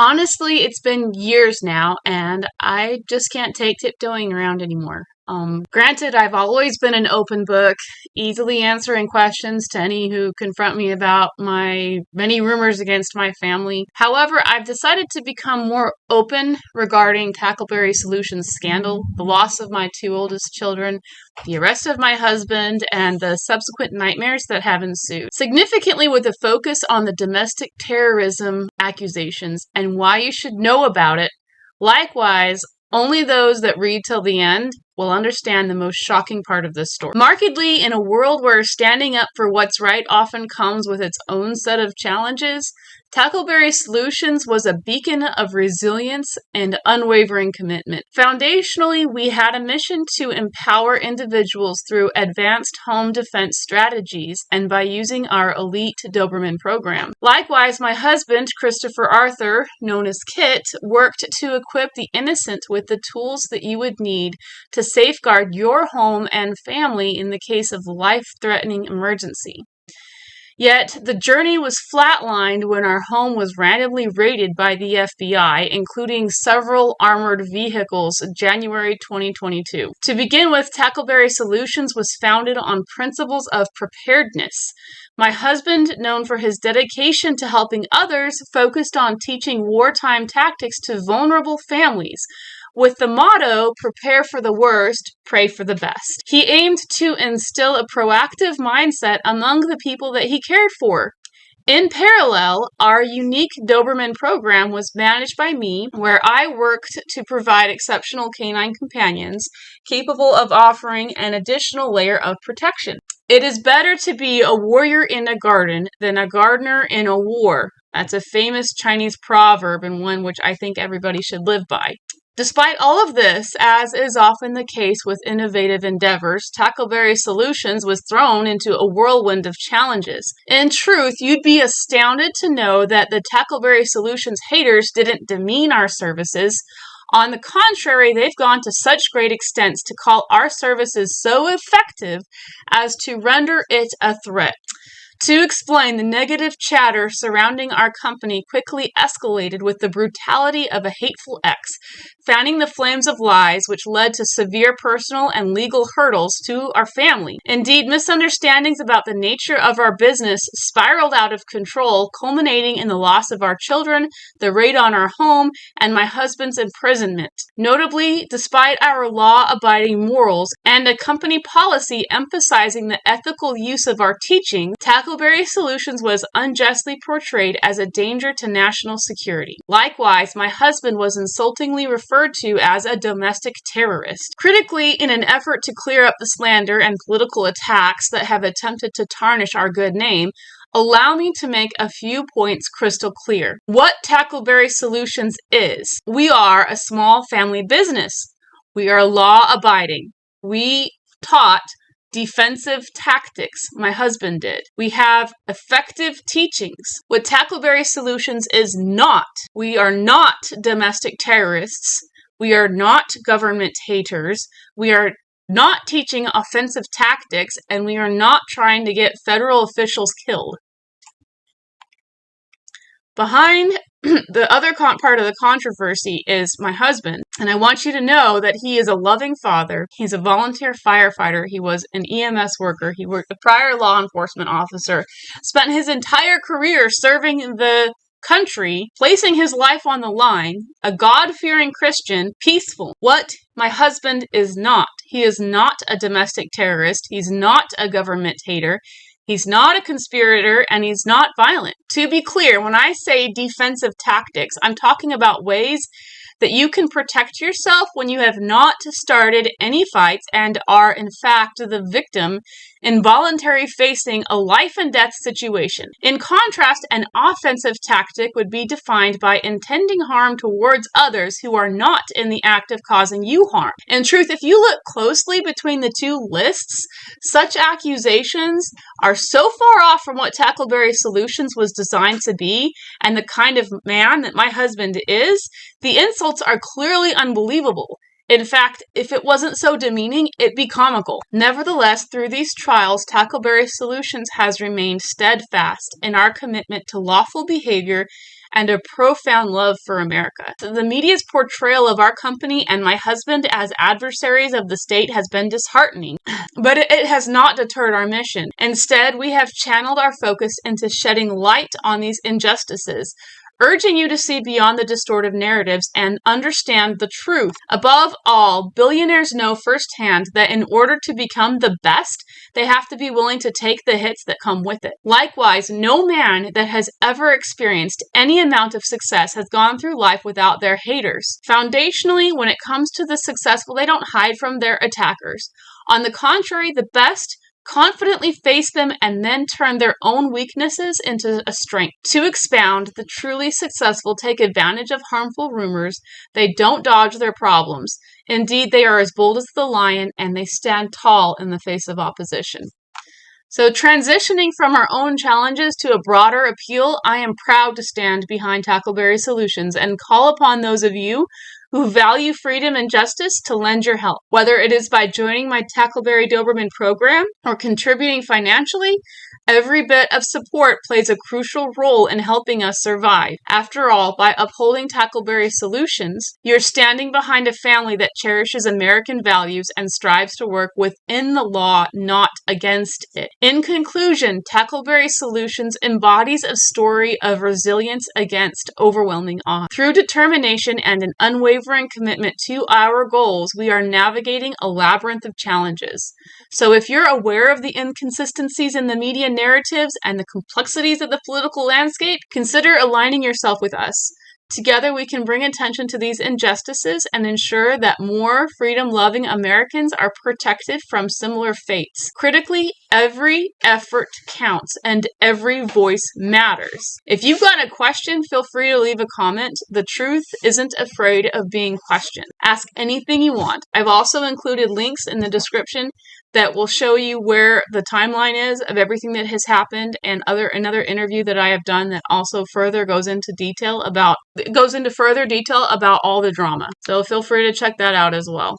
Honestly, it's been years now, and I just can't take tiptoeing around anymore. Granted, I've always been an open book, easily answering questions to any who confront me about my many rumors against my family. However, I've decided to become more open regarding Tackleberry Solutions scandal, the loss of my two oldest children, the arrest of my husband, and the subsequent nightmares that have ensued. Significantly, with a focus on the domestic terrorism accusations and why you should know about it. Likewise, only those that read till the end will understand the most shocking part of this story. Markedly, in a world where standing up for what's right often comes with its own set of challenges, Tackleberry Solutions was a beacon of resilience and unwavering commitment. Foundationally, we had a mission to empower individuals through advanced home defense strategies and by using our elite Doberman program. Likewise, my husband, Christopher Arthur, known as Kit, worked to equip the innocent with the tools that you would need to safeguard your home and family in the case of life-threatening emergency. Yet, the journey was flatlined when our home was randomly raided by the FBI, including several armored vehicles, January 2022. To begin with, Tackleberry Solutions was founded on principles of preparedness. My husband, known for his dedication to helping others, focused on teaching wartime tactics to vulnerable families, with the motto, prepare for the worst, pray for the best. He aimed to instill a proactive mindset among the people that he cared for. In parallel, our unique Doberman program was managed by me, where I worked to provide exceptional canine companions capable of offering an additional layer of protection. It is better to be a warrior in a garden than a gardener in a war. That's a famous Chinese proverb and one which I think everybody should live by. Despite all of this, as is often the case with innovative endeavors, Tackleberry Solutions was thrown into a whirlwind of challenges. In truth, you'd be astounded to know that the Tackleberry Solutions haters didn't demean our services. On the contrary, they've gone to such great extents to call our services so effective as to render it a threat. To explain, the negative chatter surrounding our company quickly escalated with the brutality of a hateful ex, fanning the flames of lies which led to severe personal and legal hurdles to our family. Indeed, misunderstandings about the nature of our business spiraled out of control, culminating in the loss of our children, the raid on our home, and my husband's imprisonment. Notably, despite our law-abiding morals and a company policy emphasizing the ethical use of our teaching, Tackleberry Solutions was unjustly portrayed as a danger to national security. Likewise, my husband was insultingly referred to as a domestic terrorist. Critically, in an effort to clear up the slander and political attacks that have attempted to tarnish our good name, allow me to make a few points crystal clear. What Tackleberry Solutions is. We are a small family business. We are law-abiding. We taught defensive tactics. My husband did. We have effective teachings. What Tackleberry Solutions is not. We are not domestic terrorists. We are not government haters. We are not teaching offensive tactics, and we are not trying to get federal officials killed. Behind the other part of the controversy is my husband, and I want you to know that he is a loving father. He's a volunteer firefighter. He was an EMS worker. He worked a prior law enforcement officer, spent his entire career serving the country, placing his life on the line, a God-fearing Christian, peaceful. What my husband is not. He is not a domestic terrorist. He's not a government hater. He's not a conspirator, and he's not violent. To be clear, when I say defensive tactics, I'm talking about ways that you can protect yourself when you have not started any fights and are, in fact, the victim involuntarily facing a life and death situation. In contrast, an offensive tactic would be defined by intending harm towards others who are not in the act of causing you harm. In truth, if you look closely between the two lists, such accusations are so far off from what Tackleberry Solutions was designed to be and the kind of man that my husband is, the insults are clearly unbelievable. In fact, if it wasn't so demeaning, it'd be comical. Nevertheless, through these trials, Tackleberry Solutions has remained steadfast in our commitment to lawful behavior and a profound love for America. The media's portrayal of our company and my husband as adversaries of the state has been disheartening, but it has not deterred our mission. Instead, we have channeled our focus into shedding light on these injustices, urging you to see beyond the distortive narratives and understand the truth. Above all, billionaires know firsthand that in order to become the best, they have to be willing to take the hits that come with it. Likewise, no man that has ever experienced any amount of success has gone through life without their haters. Foundationally, when it comes to the successful, they don't hide from their attackers. On the contrary, the best confidently face them and then turn their own weaknesses into a strength. To expound, the truly successful take advantage of harmful rumors. They don't dodge their problems. Indeed, they are as bold as the lion, and they stand tall in the face of opposition. So transitioning from our own challenges to a broader appeal, I am proud to stand behind Tackleberry Solutions and call upon those of you who value freedom and justice to lend your help. Whether it is by joining my Tackleberry Doberman program or contributing financially, every bit of support plays a crucial role in helping us survive. After all, by upholding Tackleberry Solutions, you're standing behind a family that cherishes American values and strives to work within the law, not against it. In conclusion, Tackleberry Solutions embodies a story of resilience against overwhelming odds. Through determination and an unwavering commitment to our goals, we are navigating a labyrinth of challenges. So if you're aware of the inconsistencies in the media narratives and the complexities of the political landscape, consider aligning yourself with us. Together, we can bring attention to these injustices and ensure that more freedom-loving Americans are protected from similar fates. Critically, every effort counts and every voice matters. If you've got a question, feel free to leave a comment. The truth isn't afraid of being questioned. Ask anything you want. I've also included links in the description that will show you where the timeline is of everything that has happened, and another interview that I have done that also goes into further detail about all the drama. So feel free to check that out as well.